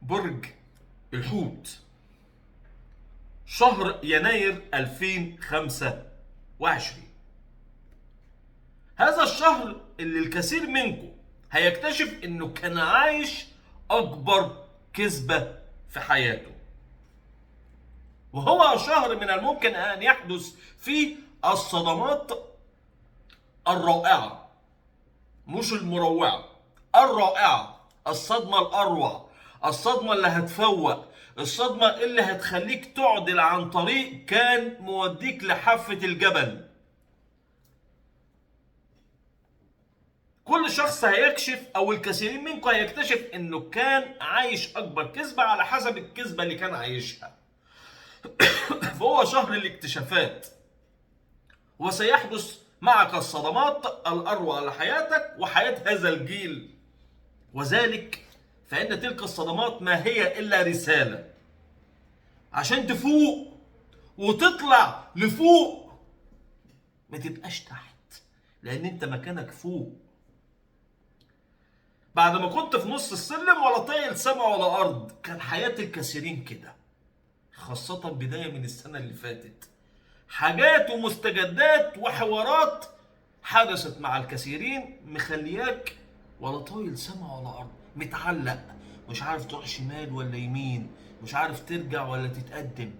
برج الحوت، شهر يناير 2025. هذا الشهر اللي الكثير منكم هيكتشف انه كان عايش اكبر كذبة في حياته، وهو شهر من الممكن ان يحدث فيه الصدمات الرائعة، مش المروعة، الرائعة، الصدمة الأروع، الصدمة اللي هتفوق، الصدمة اللي هتخليك تعدل عن طريق كان موديك لحافة الجبل. كل شخص هيكشف أو الكثيرين منكم هيكتشف إنه كان عايش أكبر كذبة على حسب الكذبة اللي كان عايشها. فهو شهر الاكتشافات، وسيحدث معك الصدمات الأروع لحياتك وحياة هذا الجيل، وذلك فإن تلك الصدمات ما هي إلا رسالة عشان تفوق وتطلع لفوق، ما تبقاش تحت، لأن أنت مكانك فوق. بعد ما كنت في نص السلم ولا طايل سما ولا أرض، كان حياة الكثيرين كده، خاصة بداية من السنة اللي فاتت. حاجات ومستجدات وحوارات حدثت مع الكثيرين مخلياك ولا طايل سما ولا أرض، متعلق، مش عارف تروح شمال ولا يمين، مش عارف ترجع ولا تتقدم.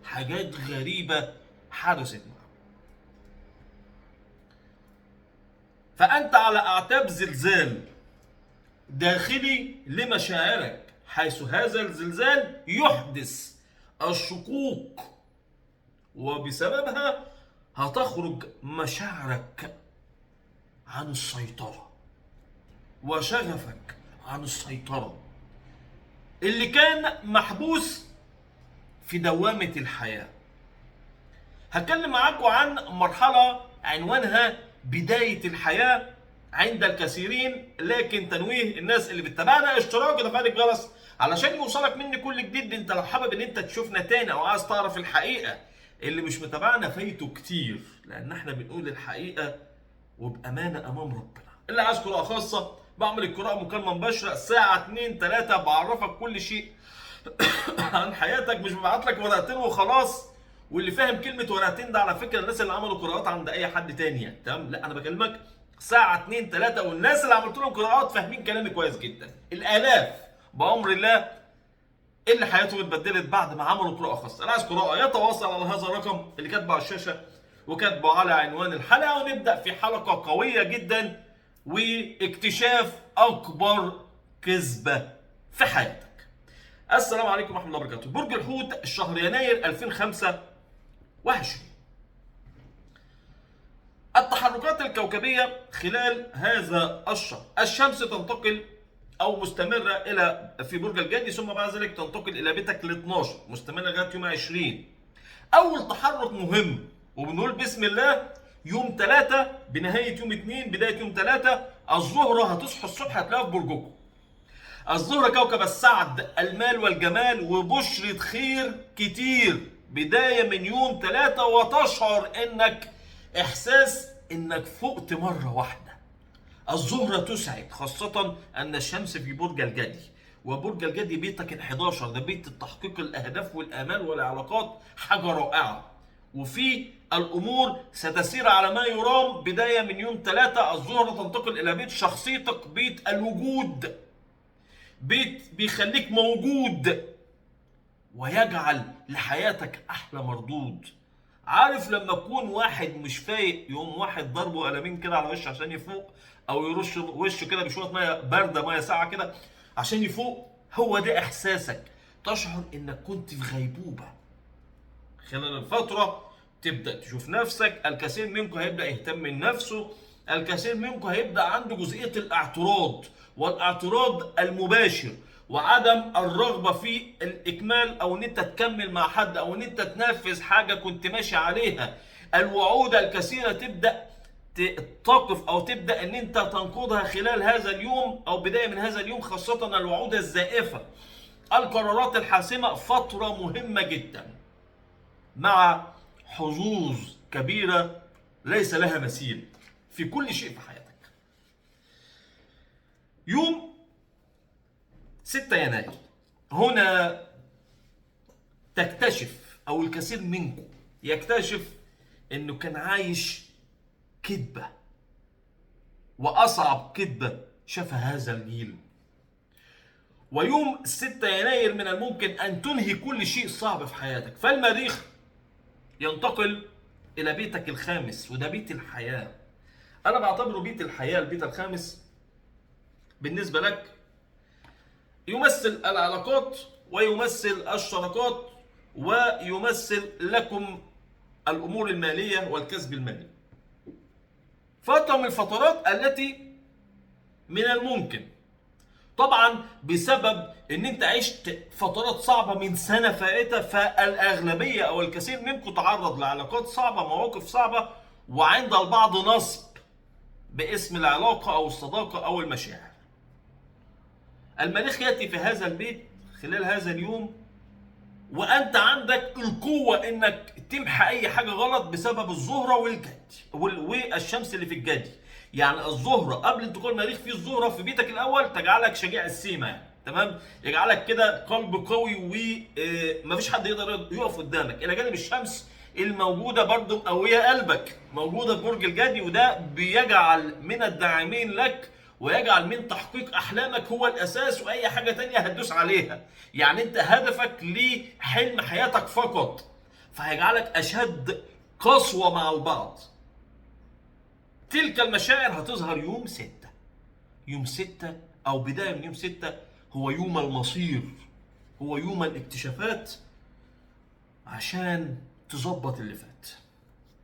حاجات غريبة حدثت معك، فأنت على أعتاب زلزال داخلي لمشاعرك، حيث هذا الزلزال يحدث الشقوق، وبسببها هتخرج مشاعرك عن السيطرة وشغفك عن السيطرة اللي كان محبوس في دوامة الحياة. هتكلم معاكم عن مرحلة عنوانها بداية الحياة عند الكثيرين، لكن تنويه الناس اللي بتتابعنا اشتراك وتفعيل الجرس علشان يوصلك مني كل جديد. انت لو حابب ان انت تشوفنا تاني او عايز تعرف الحقيقة، اللي مش متابعنا فايته كتير، لان احنا بنقول الحقيقة وبأمانة امام ربنا. اللي عايز قراءة خاصة بعمل القراءة مكالمة مباشرة الساعة 2 3، بعرفك كل شيء عن حياتك، مش ببعت لك ورقتين وخلاص. واللي فاهم كلمة ورقتين ده على فكرة الناس اللي عملوا قراءات عند أي حد تاني يعني، تمام؟ لا أنا بكلمك ساعة 2 3، والناس اللي عملت لهم قراءات فاهمين كلامي كويس جدا. الآلاف بأمر الله اللي حياتهم اتبدلت بعد ما عملوا قراءة خاصة. أنا عايز قراءة يتواصل على هذا الرقم اللي كاتبه على الشاشة وكاتبه على عنوان الحلقة، ونبدأ في حلقة قوية جدا واكتشاف أكبر كذبة في حياتك. السلام عليكم ورحمة الله وبركاته. برج الحوت، شهر يناير 2025. التحركات الكوكبية خلال هذا الشهر: الشمس تنتقل أو مستمرة إلى في برج الجدي، ثم بعد ذلك تنتقل إلى بيتك ال 12، مستمرة لغاية يوم 20. أول تحرك مهم وبنقول بسم الله يوم 3 بنهاية يوم 2، بداية يوم 3 الظهر هتصحوا الصبح هتلاقوا في برجكم. الزهرة كوكب السعد، المال والجمال وبشرة خير كتير، بداية من يوم 3 وتشعر انك احساس انك فقت مرة واحدة. الزهرة تسعد، خاصة ان الشمس في برج الجدي، وبرج الجدي بيتك ال 11، ده بيت التحقيق الاهداف والامال والعلاقات، حاجة رائعة. وفي الامور ستسير على ما يرام. بداية من يوم 3 الزهرة تنتقل الى بيت شخصيتك، بيت الوجود، بيت بيخليك موجود ويجعل لحياتك احلى مردود. عارف لما تكون واحد مش فايق، يوم واحد ضربه قلمين كده على وشه عشان يفوق، او يرش وشه كده بشويه ميه بارده، ميه ساقعه كده عشان يفوق، هو ده احساسك. تشعر انك كنت في غيبوبه. خلال الفتره تبدا تشوف نفسك. الكثير منكم هيبدا يهتم من نفسه، الكثير منكم هيبدا عنده جزئيه الاعتراض، والاعتراض المباشر، وعدم الرغبه في الاكمال، او ان انت تكمل مع حد، او ان انت تنفذ حاجه كنت ماشي عليها. الوعود الكثيره تبدا تقف او تبدا ان انت تنقضها خلال هذا اليوم او بدايه من هذا اليوم، خاصه الوعود الزائفه. القرارات الحاسمه، فتره مهمه جدا مع حظوظ كبيرة ليس لها مثيل في كل شيء في حياتك. يوم 6 يناير هنا تكتشف، او الكثير منكم يكتشف، انه كان عايش كذبة، واصعب كذبة شافها هذا الجيل. ويوم 6 يناير من الممكن ان تنهي كل شيء صعب في حياتك. فالمريخ ينتقل الى بيتك الخامس، وده بيت الحياة. انا بعتبره بيت الحياة، البيت الخامس بالنسبة لك يمثل العلاقات، ويمثل الشراكات، ويمثل لكم الامور المالية والكسب المالي. فترة من الفترات التي من الممكن، طبعا بسبب ان انت عشت فترات صعبة من سنة فائتة، فالاغلبية او الكثير منكم تعرض لعلاقات صعبة، مواقف صعبة، وعند البعض نصب باسم العلاقة او الصداقة او المشاعر. المريخ يأتي في هذا البيت خلال هذا اليوم، وانت عندك القوة انك تمحى اي حاجة غلط بسبب الزهرة والجدي والشمس اللي في الجدي. يعني الزهرة قبل انتقال المريخ في الزهرة في بيتك الاول تجعلك شجاع السيما، يعني تمام، يجعلك كده قلب قوي ومفيش حد يقدر يقف قدامك، الى جانب الشمس الموجودة برضو مقوية قلبك، موجودة في برج الجدي، وده بيجعل من الداعمين لك، ويجعل من تحقيق احلامك هو الاساس، واي حاجه تانية هتدوس عليها. يعني انت هدفك لحلم حياتك فقط، فهيجعلك اشد قسوه مع البعض. تلك المشاعر هتظهر يوم 6. يوم 6 او بدايه من يوم 6 هو يوم المصير، هو يوم الاكتشافات، عشان تظبط اللي فات.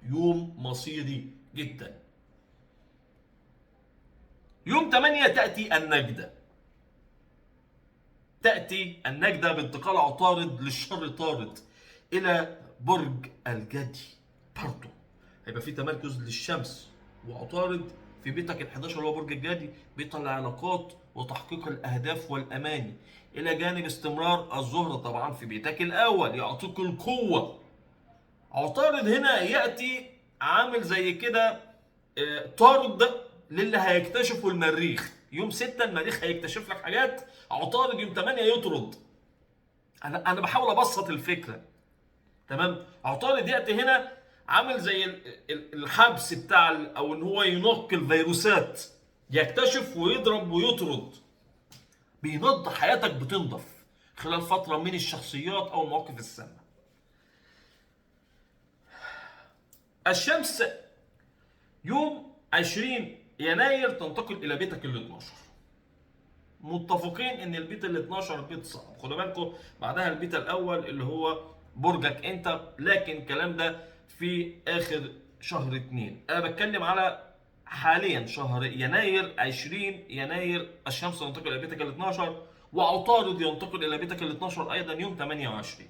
يوم مصيري جدا. يوم 8 تأتي النجدة. تأتي النجدة بانتقال عطارد للشر طارد إلى برج الجدي. برضه هيبقى في تمركز للشمس وعطارد في بيتك ال 11 اللي هو برج الجدي، بيت العلاقات وتحقيق الأهداف والأماني، إلى جانب استمرار الزهرة طبعا في بيتك الأول يعطيك القوة. عطارد هنا يأتي عامل زي كده طارد للي هيكتشفوا المريخ. يوم 6 المريخ هيكتشف لك حاجات، عطارد يوم 8 يطرد. انا بحاول ابسط الفكره، تمام. عطارد ياتي هنا عامل زي الحبس بتاع او ان هو ينقل فيروسات، يكتشف ويضرب ويطرد، بينضف حياتك، بتنضف خلال فتره من الشخصيات او المواقف السامه. الشمس يوم 20 يناير تنتقل الى بيتك ال 12. متفقين ان البيت ال 12 بيت صعب، خدوا بالكم بعدها البيت الاول اللي هو برجك انت، لكن الكلام ده في اخر شهر 2. انا بتكلم على حاليا شهر يناير. 20 يناير الشمس تنتقل الى بيتك ال 12، وعطارد ينتقل الى بيتك ال 12 ايضا يوم 28.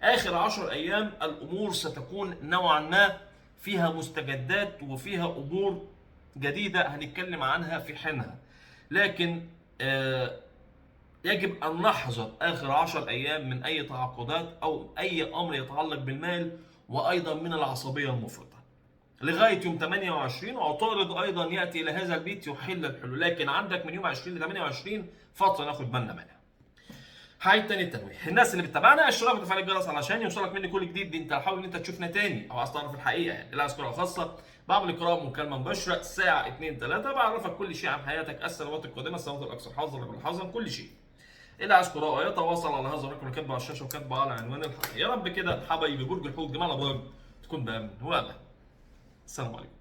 اخر 10 ايام الامور ستكون نوعا ما فيها مستجدات وفيها امور جديده هنتكلم عنها في حينها، لكن يجب ان نحذر اخر 10 ايام من اي تعاقدات او اي امر يتعلق بالمال، وايضا من العصبيه المفرطه لغايه يوم 28. وعطارد ايضا ياتي الى هذا البيت يحل الحلول، لكن عندك من يوم 20 ل 28 فتره ناخد بالنا منها. هاي تاني التنويه، الناس اللي بتتابعنا اشتراك وتفعيل الجرس علشان يوصلك مني كل جديد. انت حاول ان انت تشوفنا تاني او عايز تعرف الحقيقه، يعني لا قراءه خاصه، بعمل قراءه مكالمه مباشره الساعه 2 3، بعرفك كل شيء عن حياتك، السنوات القادمه، السنوات الاكثر حظا لكل حظا، كل شيء. اللي عايز قراءه يتواصل على هذا الرقم اللي كاتبه على الشاشه وكاتبه على عنوان الحلقه. يا رب كده حبايبي برج الحوت جمال ابراج تكون بامن وامان. السلام عليكم.